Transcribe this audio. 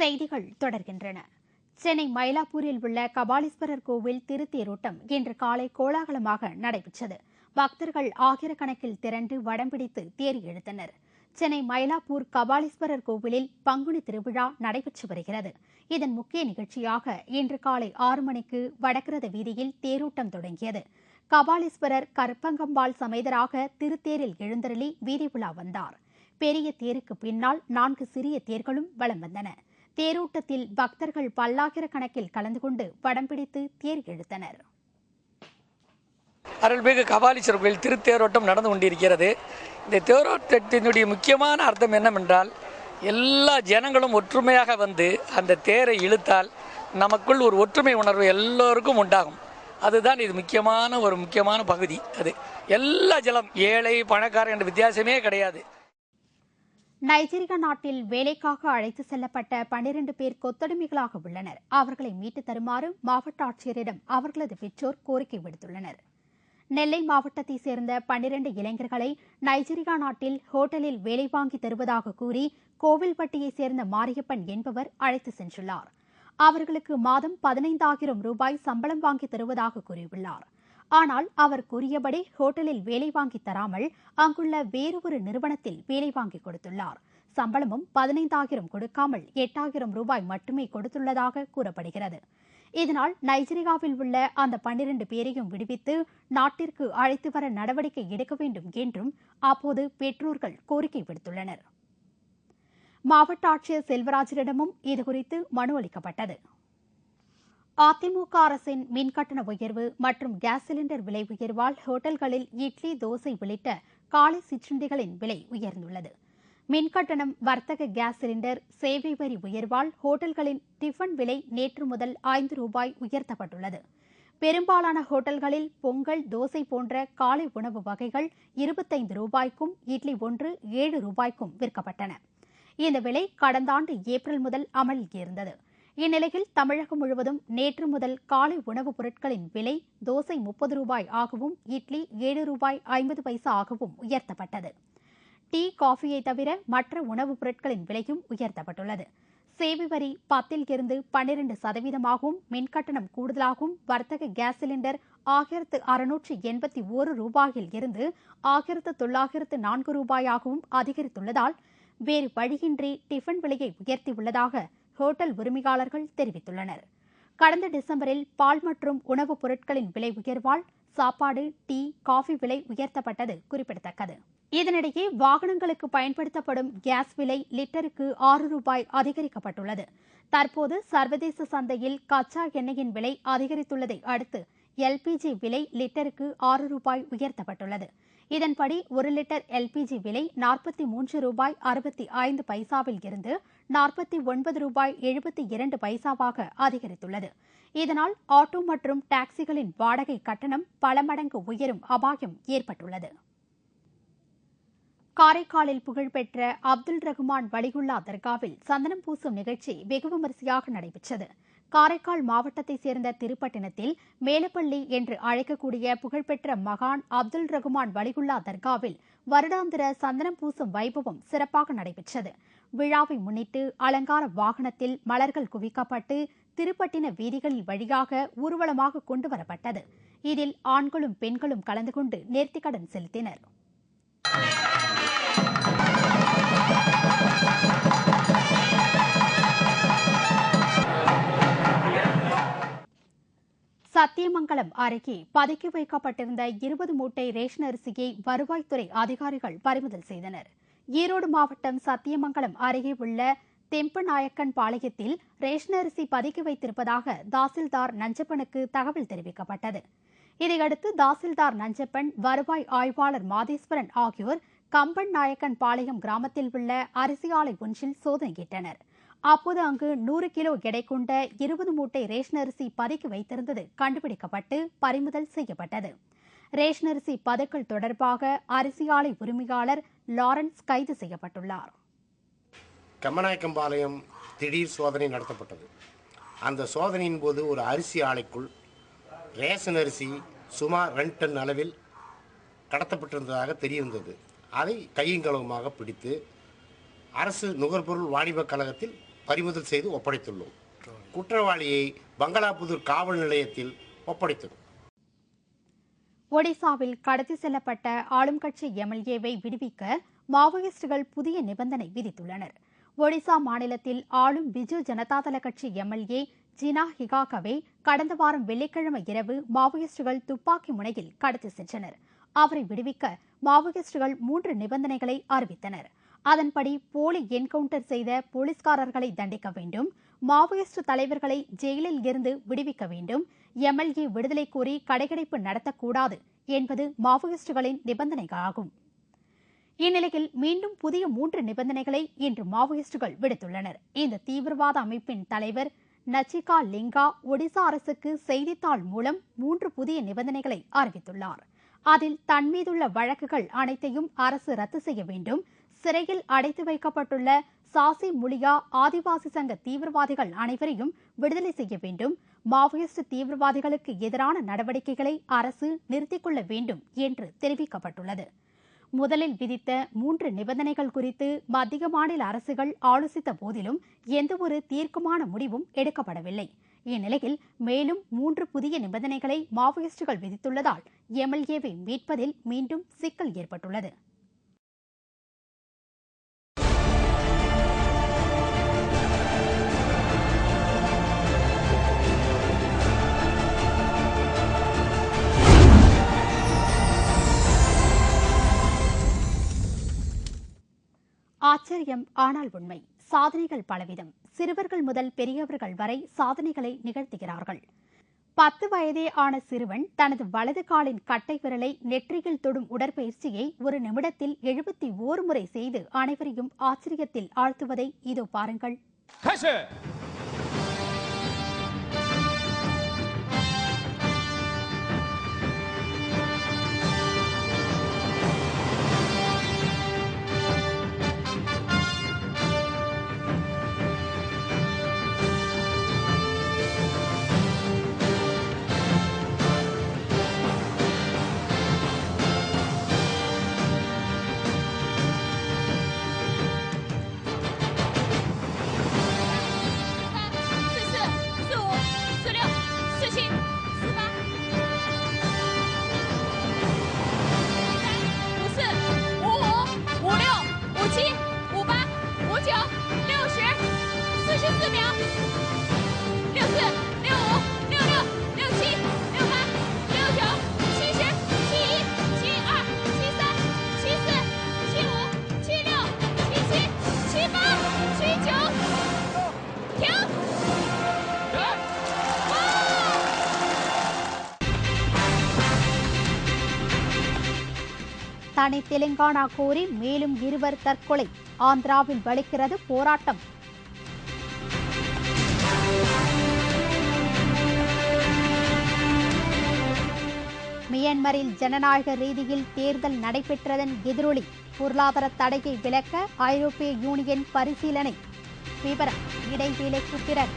செய்திகள் தொடர்கின்றன. சென்னை மயிலாப்பூரில் உள்ள கபாலீஸ்வரர் கோவில் திருத்தேரோட்டம் இன்று காலை கோலாகலமாக நடைபெற்றது. பக்தர்கள் ஆயிரக்கணக்கில் திரண்டு வடம் பிடித்து தேர் இழுத்தனர். சென்னை மயிலாப்பூர் கபாலீஸ்வரர் கோவிலில் பங்குனி திருவிழா நடைபெற்று வருகிறது. இதன் முக்கிய நிகழ்ச்சியாக இன்று காலை 6 மணிக்கு வடக்கிரத வீதியில் தேரோட்டம் தொடங்கியது. கபாலீஸ்வரர் கற்பங்கம்பாள் சமேதராக திருத்தேரில் எழுந்தருளி வீதி உலா வந்தார். பெரிய தேருக்கு பின்னால் 4 சிறிய தேர்களும் வலம் வந்தன. தேரோட்டத்தில் பக்தர்கள் பல்லாயிரக்கணக்கில் கலந்து கொண்டு வடம் பிடித்து தேர் இழுத்தனர். அருள்மிகு கபாலீஸ்வரர் கோயில் திருத்தேரோட்டம் நடந்து கொண்டிருக்கிறது. இந்த தேரோட்டத்தினுடைய முக்கியமான அர்த்தம் என்னவென்றால், எல்லா ஜனங்களும் ஒற்றுமையாக வந்து அந்த தேரை இழுத்தால் நமக்குள் ஒரு ஒற்றுமை உணர்வு எல்லோருக்கும் உண்டாகும். அதுதான் இது முக்கியமான பகுதி. அது எல்லா ஜலம் ஏழை பணக்காரர் என்ற வித்தியாசமே கிடையாது. நைஜீரியா நாட்டில் வேலைக்காக அழைத்து செல்லப்பட்ட 12 பேர் கொத்தடிமைகளாக உள்ளனர். அவர்களை மீட்டு தருமாறு மாவட்ட ஆட்சியரிடம் அவர்களது பெற்றோர் கோரிக்கை விடுத்துள்ளனர். நெல்லை மாவட்டத்தைச் சேர்ந்த 12 இளைஞர்களை நைஜீரியா நாட்டில் ஹோட்டலில் வேலை வாங்கி தருவதாக கூறி கோவில்பட்டியைச் சேர்ந்த மாரியப்பன் என்பவர் அழைத்து சென்றுள்ளார். அவர்களுக்கு மாதம் 15,000 ரூபாய் சம்பளம் வாங்கி தருவதாக கூறியுள்ளார். ஆனால் அவர் கூறியபடி ஹோட்டலில் வேலை வாங்கி தராமல் அங்குள்ள வேறொரு நிறுவனத்தில் வேலை வாங்கி கொடுத்துள்ளார். சம்பளமும் 15,000 கொடுக்காமல் 8,000 ரூபாய் மட்டுமே கொடுத்துள்ளதாக கூறப்படுகிறது. இதனால் நைஜீரியாவில் உள்ள அந்த 12 பேரையும் விடுவித்து நாட்டிற்கு அழைத்து வர நடவடிக்கை எடுக்க வேண்டும் என்றும் அப்போது பெற்றோர்கள் கோரிக்கை விடுத்துள்ளனர். மாவட்ட ஆட்சியர் செல்வராஜரிடமும் இதுகுறித்து மனு அளிக்கப்பட்டது. அதிமுக அரசின் மின்கட்டண உயர்வு மற்றும் கேஸ் சிலிண்டர் விலை உயர்வால் ஹோட்டல்களில் இட்லி, தோசை உள்ளிட்ட காலை சிற்றுண்டிகளின் விலை உயர்ந்துள்ளது. மின்கட்டணம், வர்த்தக கேஸ் சிலிண்டர், சேவை வரி உயர்வால் ஹோட்டல்களின் டிஃபன் விலை நேற்று முதல் 5 ரூபாய் உயர்த்தப்பட்டுள்ளது. பெரும்பாலான ஹோட்டல்களில் பொங்கல், தோசை போன்ற காலை உணவு வகைகள் 25 ரூபாய்க்கும், இட்லி ஒன்று 7 ரூபாய்க்கும் விற்கப்பட்டன. இந்த விலை கடந்த ஆண்டு ஏப்ரல் முதல் அமலில் இருந்தது. இந்நிலையில் தமிழகம் முழுவதும் நேற்று முதல் காலை உணவுப் பொருட்களின் விலை தோசை 30 ரூபாய் ஆகவும், இட்லி 7 ரூபாய் 50 பைசா ஆகவும் உயர்த்தப்பட்டது. டீ, காஃபியை தவிர மற்ற உணவுப் பொருட்களின் விலையும் உயர்த்தப்பட்டுள்ளது. சேவை வரி 10 இருந்து 12% மின்கட்டணம் கூடுதலாகவும், வர்த்தக கேஸ் சிலிண்டர் 1681 ரூபாயில் இருந்து 1904 ரூபாயாகவும் அதிகரித்துள்ளதால் வேறு வழியின்றி டிஃபன் விலையை உயர்த்தியுள்ளதாக ஹோட்டல் உரிமையாளர்கள் தெரிவித்துள்ளனர். கடந்த டிசம்பரில் பால் மற்றும் உணவுப் பொருட்களின் விலை உயர்வால் சாப்பாடு, டீ, காஃபி விலை உயர்த்தப்பட்டது குறிப்பிடத்தக்கது. இதனிடையே வாகனங்களுக்கு பயன்படுத்தப்படும் கேஸ் விலை லிட்டருக்கு 6 ரூபாய் அதிகரிக்கப்பட்டுள்ளது. தற்போது சர்வதேச சந்தையில் கச்சா எண்ணெயின் விலை அதிகரித்துள்ளதை அடுத்து எல்பிஜி விலை லிட்டருக்கு 6 ரூபாய் உயர்த்தப்பட்டுள்ளது. இதன்படி 1 லிட்டர் எல்பிஜி விலை 43 ரூபாய் 65 பைசாவில் இருந்து 49 ரூபாய் 72 பைசாவாக அதிகரித்துள்ளது. இதனால் ஆட்டோ மற்றும் டாக்ஸிகளின் வாடகை கட்டணம் பல மடங்கு உயரும் அபாயம் ஏற்பட்டுள்ளது. காரைக்காலில் புகழ்பெற்ற அப்துல் ரகுமான் வலிகுல்லா தர்காவில் சந்தனம் பூசும் நிகழ்ச்சி வெகு விமரிசையாக நடைபெற்றது. காரைக்கால் மாவட்டத்தைச் சேர்ந்த திருப்பட்டினத்தில் மேலப்பள்ளி என்று அழைக்கக்கூடிய புகழ்பெற்ற மகான் அப்துல் ரகுமான் வலிகுல்லா தர்காவில் வருடாந்திர சந்தனம் பூசும் வைபவம் சிறப்பாக நடைபெற்றது. விழாவை முன்னிட்டு அலங்கார வாகனத்தில் மலர்கள் குவிக்கப்பட்டு திருப்பட்டின வீதிகளில் வழியாக ஊர்வலமாக கொண்டுவரப்பட்டது. இதில் ஆண்களும் பெண்களும் கலந்து கொண்டு நேர்த்திக்கடன் செலுத்தினர். சத்தியமங்கலம் அருகே பதுக்கி வைக்கப்பட்டிருந்த 20 மூட்டை ரேஷன் அரிசியை வருவாய்த்துறை அதிகாரிகள் பறிமுதல் செய்தனர். ஈரோடு மாவட்டம் சத்தியமங்கலம் அருகே உள்ள தெம்பநாயக்கன் பாளையத்தில் ரேஷன் அரிசி பதுக்கி வைத்திருப்பதாக தாசில்தார் நஞ்சப்பனுக்கு தகவல் தெரிவிக்கப்பட்டது. இதையடுத்து தாசில்தார் நஞ்சப்பன், வருவாய் ஆய்வாளர் மாதேஸ்வரன் ஆகியோர் கம்பன் நாயக்கன் பாளையம் கிராமத்தில் உள்ள அரிசி ஆலை ஒன்றில் சோதனையிட்டனர். அப்போது அங்கு 100 கிலோ எடை கொண்ட 20 மூட்டை ரேஷன் அரிசி பதுக்கி வைத்திருந்தது கண்டுபிடிக்கப்பட்டு பறிமுதல் செய்யப்பட்டது. ரேஷன் அரிசி பதுக்கல் தொடர்பாக அரிசி ஆலை உரிமையாளர் லாரன்ஸ் கைது செய்யப்பட்டுள்ளார். கம்பநாயக்கம்பாளையம் திடீர் சோதனை நடத்தப்பட்டது. அந்த சோதனையின் போது ஒரு அரிசி ஆலைக்குள் ரேஷன் அரிசி சுமார் 2 டன் அளவில் கடத்தப்பட்டிருந்ததாக தெரியவந்தது. அதை கையங்களவுமாக பிடித்து அரசு நுகர்பொருள் வாணிபக் கழகத்தில் பறிமுதல் செய்து ஒப்படைத்துள்ளோம். குற்றவாளியை பங்களாபுதூர் காவல் நிலையத்தில் ஒப்படைத்தோம். ஒடிசாவில் கடத்தி செல்லப்பட்ட ஆளும் கட்சி எம்எல்ஏவை விடுவிக்க மாவோயிஸ்டுகள் புதிய நிபந்தனை விதித்துள்ளனர். ஒடிசா மாநிலத்தில் ஆளும் பிஜு ஜனதாதள கட்சி எம்எல்ஏ ஜினா ஹிகாகவை கடந்த வாரம் வெள்ளிக்கிழமை இரவு மாவோயிஸ்டுகள் துப்பாக்கி முனையில் கடத்தி சென்றனர். அவரை விடுவிக்க மாவோயிஸ்டுகள் 3 நிபந்தனைகளை அறிவித்தனர். அதன்படி போலி என்கவுண்டர் செய்த போலீஸ்காரர்களை தண்டிக்க வேண்டும், மாவோயிஸ்ட் தலைவர்களை ஜெயிலில் இருந்து விடுவிக்க வேண்டும், எம்எல்ஏ விடுதலை கோரி கடைகடைப்பு நடத்தக்கூடாது என்பது மாவோயிஸ்டுகளின் நிபந்தனைகளாகும். இந்நிலையில் மீண்டும் புதிய 3 நிபந்தனைகளை இன்று மாவோயிஸ்டுகள் விடுத்துள்ளனர். இந்த தீவிரவாத அமைப்பின் தலைவர் நச்சிகா லிங்கா ஒடிசா அரசுக்கு செய்தித்தாள் மூலம் 3 புதிய நிபந்தனைகளை அறிவித்துள்ளார். அதில் தன் மீதுள்ள வழக்குகள் அனைத்தையும் அரசு ரத்து செய்ய வேண்டும், சிறையில் அடைத்து வைக்கப்பட்டுள்ள சாசி முலியா ஆதிவாசி சங்க தீவிரவாதிகள் அனைவரையும் விடுதலை செய்ய வேண்டும், மாவோயிஸ்ட் தீவிரவாதிகளுக்கு எதிரான நடவடிக்கைகளை அரசு நிறுத்திக் கொள்ள வேண்டும் என்று தெரிவிக்கப்பட்டுள்ளது. முதலில் விதித்த 3 நிபந்தனைகள் குறித்து மத்திய மாநில அரசுகள் ஆலோசித்த போதிலும் எந்தவொரு தீர்க்கமான முடிவும் எடுக்கப்படவில்லை. இந்நிலையில் மேலும் 3 புதிய நிபந்தனைகளை மாவோயிஸ்டுகள் விதித்துள்ளதால் எம்எல்ஏவை மீட்பதில் மீண்டும் சிக்கல் ஏற்பட்டுள்ளது. ஆச்சரியம் ஆனால் உண்மை. சாதனைகள் பலவிதம். சிறுவர்கள் முதல் பெரியவர்கள் வரை சாதனைகளை நிகழ்த்துகிறார்கள். 10 வயதே ஆன சிறுவன் தனது வலது காலின் கட்டை விரலை நெற்றியில் தொடும் உடற்பயிற்சியை ஒரு நிமிடத்தில் 71 முறை செய்து அனைவரையும் ஆச்சரியத்தில் ஆழ்த்துவதை இதோ பாருங்கள். தனி தெலுங்கானா கோரி மேலும் 2 தற்கொலை. ஆந்திராவில் வலிக்கிறது போராட்டம். மியான்மரில் ஜனநாயக ரீதியில் தேர்தல் நடைபெற்றதன் எதிரொலி. பொருளாதார தடையை விலக்க ஐரோப்பிய யூனியன் பரிசீலனை. விவரம் இடைவேளைக்கு பிறகு.